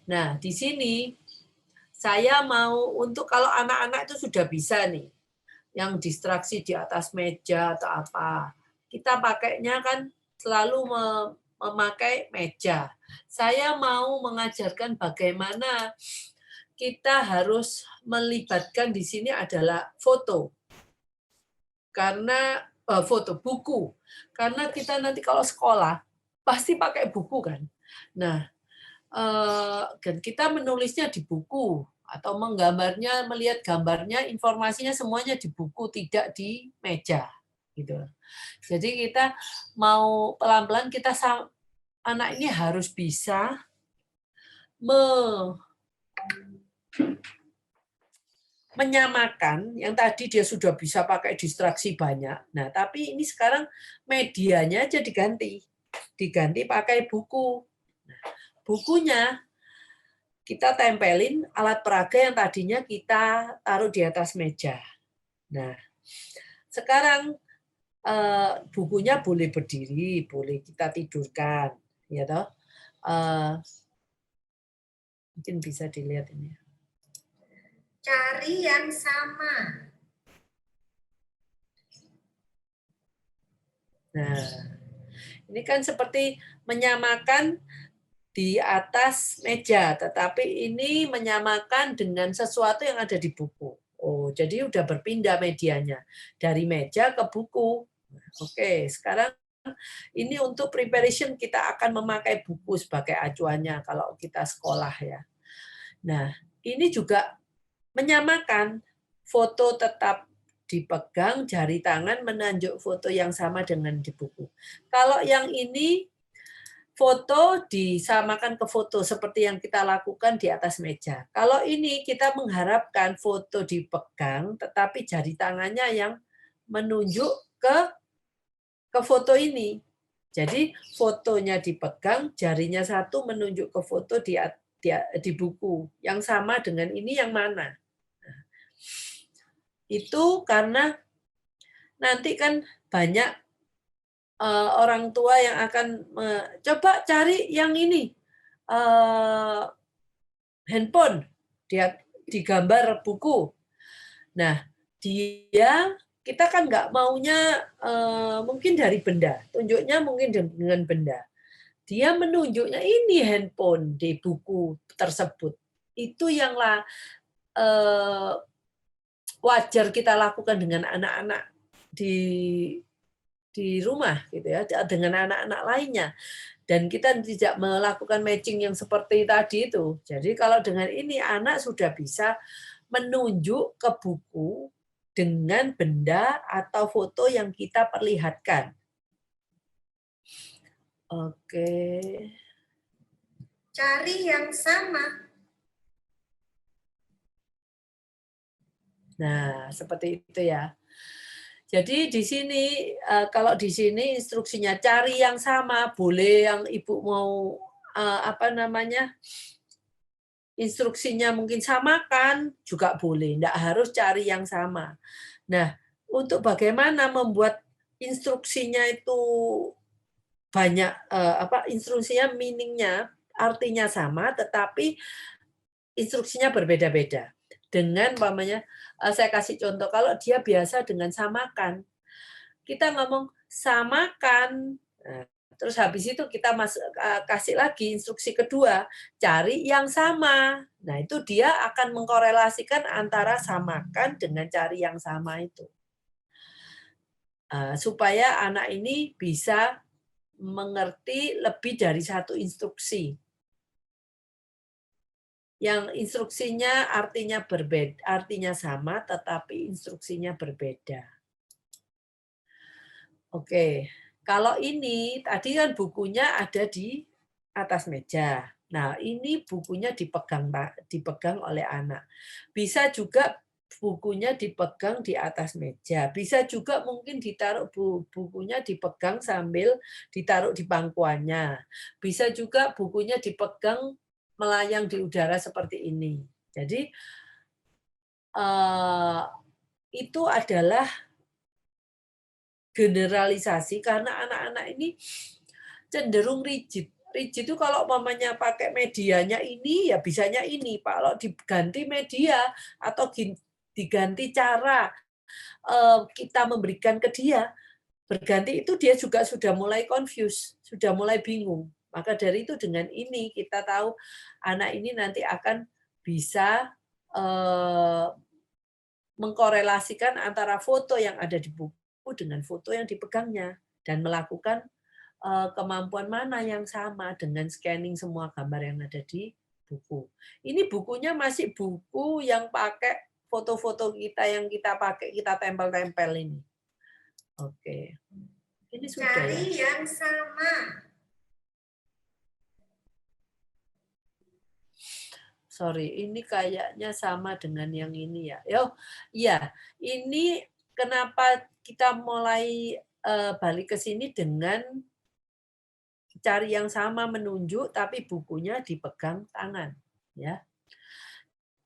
Nah, di sini saya mau untuk kalau anak-anak itu sudah bisa nih, yang distraksi di atas meja atau apa. Kita pakainya kan selalu memakai meja. Saya mau mengajarkan bagaimana kita harus melibatkan di sini adalah foto. Karena foto buku. Karena kita nanti kalau sekolah pasti pakai buku kan. Nah, dan kita menulisnya di buku atau menggambarnya, melihat gambarnya, informasinya semuanya di buku, tidak di meja, gitu. Jadi kita mau pelan-pelan anak ini harus bisa menyamakan yang tadi dia sudah bisa pakai distraksi banyak. Nah, tapi ini sekarang medianya aja diganti pakai buku. Nah, bukunya kita tempelin alat peraga yang tadinya kita taruh di atas meja. Nah, sekarang bukunya boleh berdiri, boleh kita tidurkan, ya toh. Mungkin bisa dilihat ini. Cari yang sama. Nah, ini kan seperti menyamakan di atas meja, tetapi ini menyamakan dengan sesuatu yang ada di buku. Oh, jadi udah berpindah medianya dari meja ke buku. Oke, sekarang ini untuk preparation kita akan memakai buku sebagai acuannya kalau kita sekolah ya. Nah, ini juga menyamakan foto tetap dipegang, jari tangan menunjuk foto yang sama dengan di buku. Kalau yang ini foto disamakan ke foto seperti yang kita lakukan di atas meja. Kalau ini kita mengharapkan foto dipegang, tetapi jari tangannya yang menunjuk ke foto ini. Jadi fotonya dipegang, jarinya satu menunjuk ke foto di buku. Yang sama dengan ini yang mana? Itu karena nanti kan banyak orang tua yang akan coba cari yang ini. Handphone di gambar buku. Nah, kita kan nggak maunya mungkin dari benda, tunjuknya mungkin dengan benda. Dia menunjuknya ini handphone di buku tersebut. Itu yang wajar kita lakukan dengan anak-anak di rumah gitu ya, dengan anak-anak lainnya. Dan kita tidak melakukan matching yang seperti tadi itu. Jadi kalau dengan ini anak sudah bisa menunjuk ke buku dengan benda atau foto yang kita perlihatkan. Oke. Cari yang sama. Nah, seperti itu ya. Jadi di sini kalau di sini instruksinya cari yang sama, boleh yang Ibu mau apa namanya? Instruksinya mungkin samakan juga boleh, enggak harus cari yang sama. Nah, untuk bagaimana membuat instruksinya itu banyak instruksinya meaning-nya artinya sama tetapi instruksinya berbeda-beda. Dengan umpamanya saya kasih contoh kalau dia biasa dengan samakan. Kita ngomong samakan. Nah, terus habis itu kita kasih lagi instruksi kedua, cari yang sama. Nah, itu dia akan mengkorelasikan antara samakan dengan cari yang sama itu. Supaya anak ini bisa mengerti lebih dari satu instruksi. Yang instruksinya artinya berbeda, artinya sama, tetapi instruksinya berbeda. Oke, kalau ini tadi kan bukunya ada di atas meja. Nah, ini bukunya dipegang oleh anak. Bisa juga bukunya dipegang di atas meja. Bisa juga mungkin ditaruh bukunya dipegang sambil ditaruh di pangkuannya. Bisa juga bukunya dipegang melayang di udara seperti ini. Jadi itu adalah generalisasi karena anak-anak ini cenderung rigid Rigid itu kalau umpamanya pakai medianya ini, ya bisanya ini. Pak. Kalau diganti media atau diganti cara kita memberikan ke dia, berganti itu dia juga sudah mulai confused, sudah mulai bingung. Maka dari itu dengan ini kita tahu anak ini nanti akan bisa mengkorelasikan antara foto yang ada di buku dengan foto yang dipegangnya dan melakukan kemampuan mana yang sama dengan scanning semua gambar yang ada di buku. Ini bukunya masih buku yang pakai foto-foto kita yang kita pakai, kita tempel-tempel ini. Oke. Ini sudah Cari ya. yang sama. Sorry, ini kayaknya sama dengan yang ini ya. Yo, iya. Ini kenapa kita mulai balik ke sini dengan cari yang sama menunjuk, tapi bukunya dipegang tangan, ya.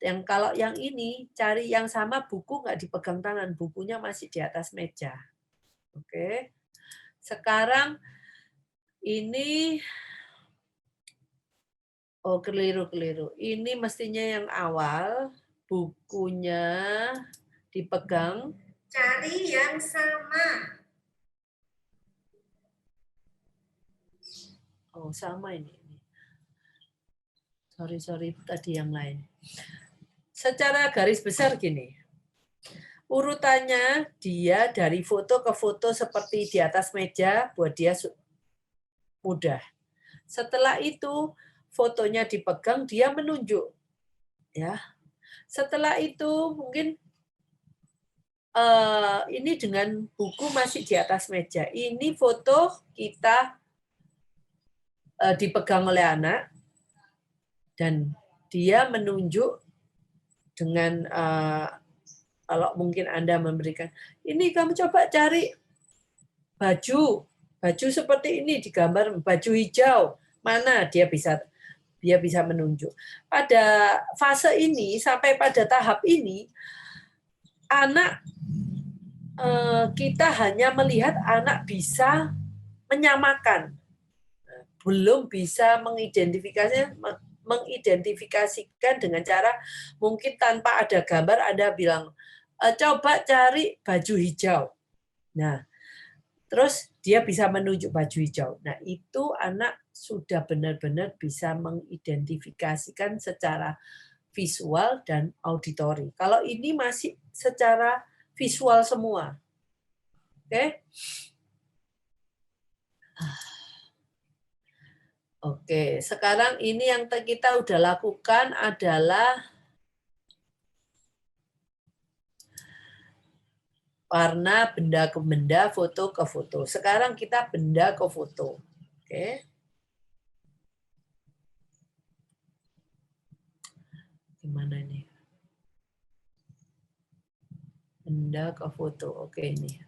Yang kalau yang ini cari yang sama buku nggak dipegang tangan, bukunya masih di atas meja. Oke. Sekarang ini keliru. Ini mestinya yang awal, bukunya dipegang. Cari yang sama. Oh, sama ini. Sorry, tadi yang lain. Secara garis besar gini. Urutannya dia dari foto ke foto seperti di atas meja buat dia mudah. Setelah itu fotonya dipegang, dia menunjuk. Ya. Setelah itu mungkin ini dengan buku masih di atas meja. Ini foto kita dipegang oleh anak dan dia menunjuk dengan kalau mungkin Anda memberikan, ini kamu coba cari baju seperti ini digambar baju hijau, mana dia bisa menunjuk. Pada fase ini sampai pada tahap ini anak kita hanya melihat anak bisa menyamakan, belum bisa mengidentifikasikan dengan cara mungkin tanpa ada gambar Anda bilang coba cari baju hijau. Nah, terus dia bisa menunjuk baju hijau. Nah, itu anak sudah benar-benar bisa mengidentifikasikan secara visual dan auditori. Kalau ini masih secara visual semua. Oke? Oke, sekarang ini yang kita udah lakukan adalah warna benda ke benda, foto ke foto. Sekarang kita benda ke foto. Oke. Gimana ini? Benda ke foto. Oke, ini.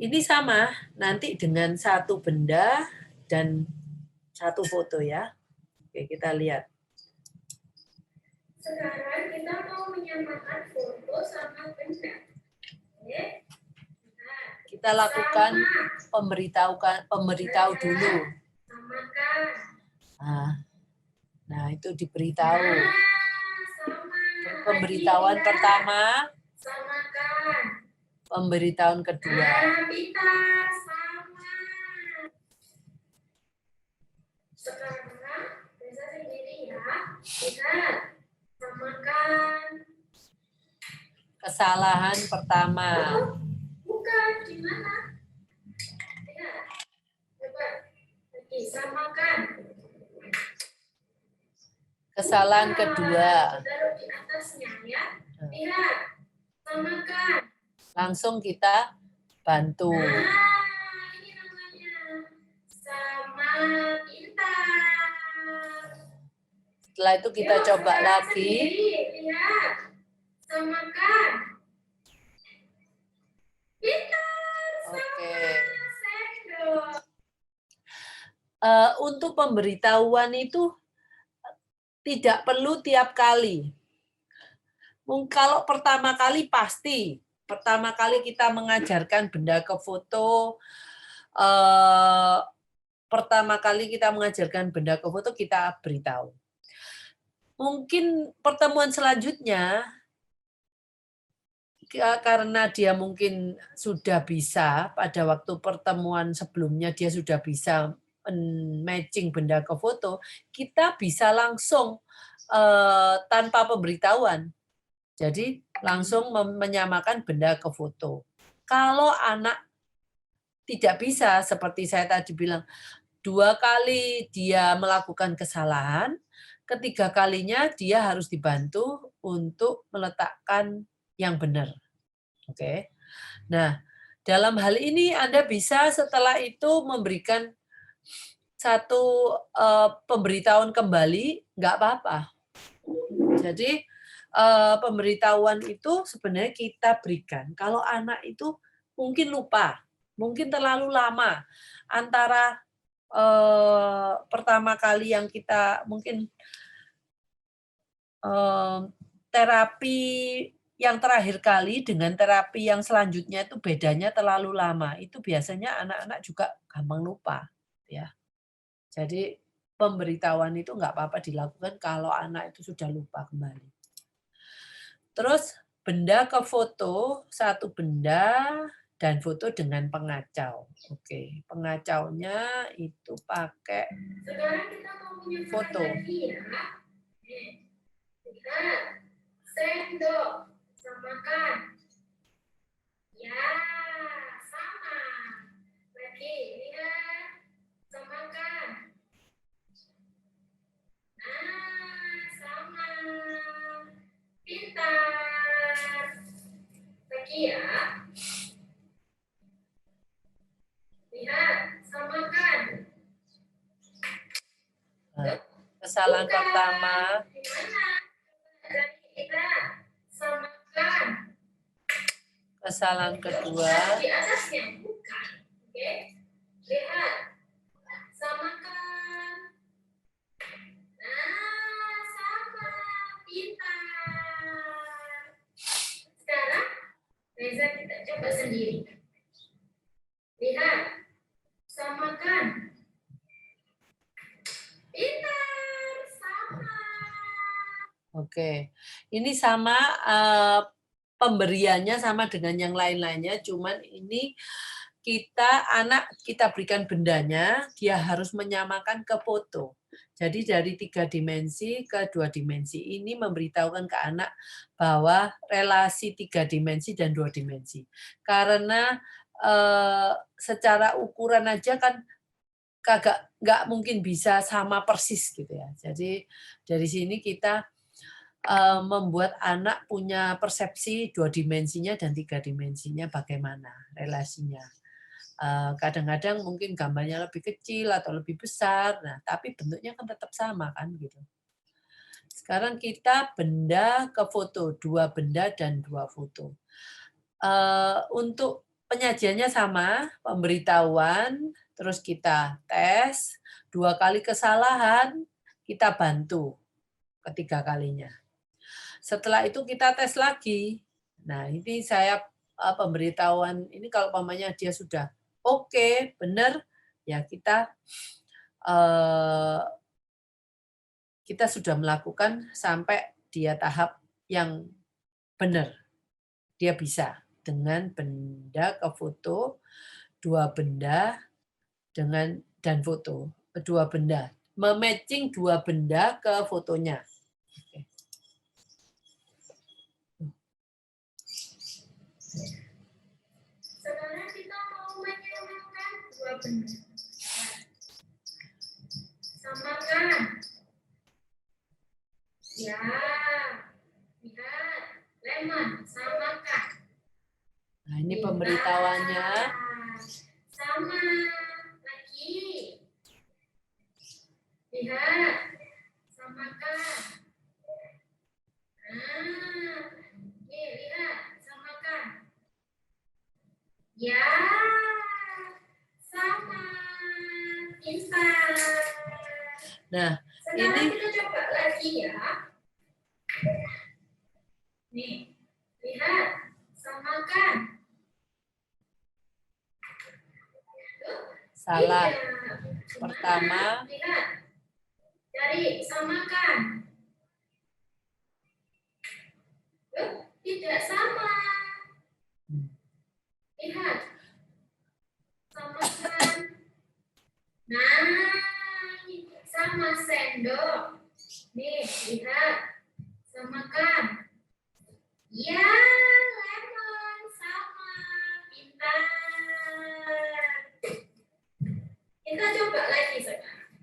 Ini sama, nanti dengan satu benda dan satu foto ya. Oke, kita lihat. Sekarang kita mau menyamakan foto sama benda. Oke. Kita lakukan pemberitahu dulu. Samakan. Nah, itu diberitahu. Sama. Pemberitahuan pertama, Samakan. pemberitahuan kedua. Pintar, sama. Sekarang bisa sendiri ya. Lihat. Samakan. Kesalahan pertama. Bukan, gimana? Lihat. Coba. Lagi, samakan. Kesalahan kedua. Taruh di atasnya ya. Lihat. Samakan. Langsung kita bantu. Nah, ini namanya sama pintar. Setelah itu kita coba lagi. Lihat. Samakan. Pintar. Oke. Sendok. Untuk pemberitahuan itu tidak perlu tiap kali. Kalau pertama kali pasti. Pertama kali kita mengajarkan benda ke foto, pertama kali kita mengajarkan benda ke foto, kita beritahu. Mungkin pertemuan selanjutnya, karena dia mungkin sudah bisa, pada waktu pertemuan sebelumnya dia sudah bisa matching benda ke foto, kita bisa langsung tanpa pemberitahuan. Jadi langsung menyamakan benda ke foto. Kalau anak tidak bisa, seperti saya tadi bilang, 2 kali dia melakukan kesalahan, ketiga kalinya dia harus dibantu untuk meletakkan yang benar. Oke. Nah, dalam hal ini Anda bisa setelah itu memberikan satu pemberitahuan kembali, nggak apa-apa. Jadi pemberitahuan itu sebenarnya kita berikan. Kalau anak itu mungkin lupa, mungkin terlalu lama antara pertama kali yang kita mungkin terapi yang terakhir kali dengan terapi yang selanjutnya itu bedanya terlalu lama. Itu biasanya anak-anak juga gampang lupa, ya. Jadi pemberitahuan itu nggak apa-apa dilakukan kalau anak itu sudah lupa kembali. Terus benda ke foto, satu benda dan foto dengan pengacau. Oke, pengacaunya itu pakai Sekarang kita mau menyamakan foto. lagi ya. Lihat, sendok, samakan. Ya, sama. Lagi, lihat, samakan. Nah, sama. Pintar. Lagi ya. Lihat, samakan. Kesalahan Bukan. pertama, Gimana? Dari kita, samakan. kesalahan kedua, Di atasnya, bukan. Oke. Lihat, samakan. Nah, sama. Pintar. Sekarang, Reza kita coba sendiri. Lihat, samakan. Pintar, sama. oke. Ini sama pemberiannya sama dengan yang lain-lainnya, cuman ini kita berikan bendanya, dia harus menyamakan ke foto. Jadi dari 3 dimensi ke 2 dimensi ini memberitahukan ke anak bahwa relasi 3 dimensi dan 2 dimensi. Karena secara ukuran aja kan nggak mungkin bisa sama persis gitu ya. Jadi dari sini kita membuat anak punya persepsi 2 dimensinya dan 3 dimensinya bagaimana relasinya. Kadang-kadang mungkin gambarnya lebih kecil atau lebih besar, nah tapi bentuknya kan tetap sama kan gitu. Sekarang kita benda ke foto, 2 benda dan 2 foto. Untuk penyajiannya sama, pemberitahuan, terus kita tes, 2 kali kesalahan, kita bantu ketiga kalinya. Setelah itu kita tes lagi. Nah, ini saya pemberitahuan ini kalau umpamanya dia sudah oke, benar, ya kita sudah melakukan sampai dia tahap yang benar. Dia bisa dengan benda ke foto, 2 benda dan foto, 2 benda. Mematching 2 benda ke fotonya. Oke. Sekarang kita mau menyamakan 2 benda. Samakan. Ya. Lihat. Lemon. Samakan. Nah, ini pemberitahuannya. Sama. Lagi. Lihat. Samakan. Nah. Nih, lihat. Samakan. Ya. Sama. Pintar. Nah, Sekarang ini kita coba lagi ya. Nih, lihat, samakan. Salah. Iya. Pertama, Lihat. Dari samakan. Tidak sama. Lihat. Samakan. Nah, sama sendok. Nih, lihat. Samakan. Ya, lemon sama. Pintar. Kita coba lagi sekarang.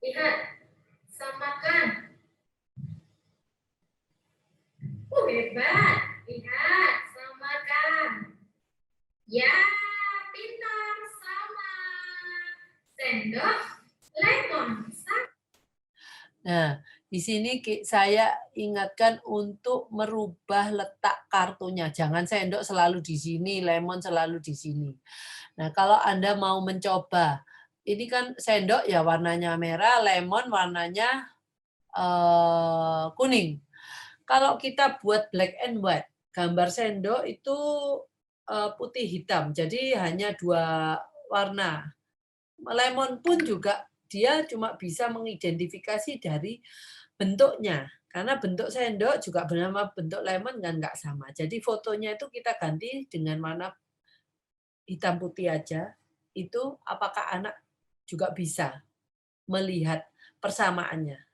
Lihat. Samakan. Hebat. Lihat. Samakan. Ya, pintar sama. Sendok, lemon. Sama. nah, di sini saya ingatkan untuk merubah letak kartunya. Jangan sendok selalu di sini, lemon selalu di sini. Nah, kalau Anda mau mencoba, ini kan sendok ya warnanya merah, lemon warnanya kuning. Kalau kita buat black and white, gambar sendok itu putih hitam, jadi hanya 2 warna. Lemon pun juga dia cuma bisa mengidentifikasi dari bentuknya, karena bentuk sendok juga bernama bentuk lemon kan nggak sama. Jadi fotonya itu kita ganti dengan warna hitam putih aja, itu apakah anak juga bisa melihat persamaannya.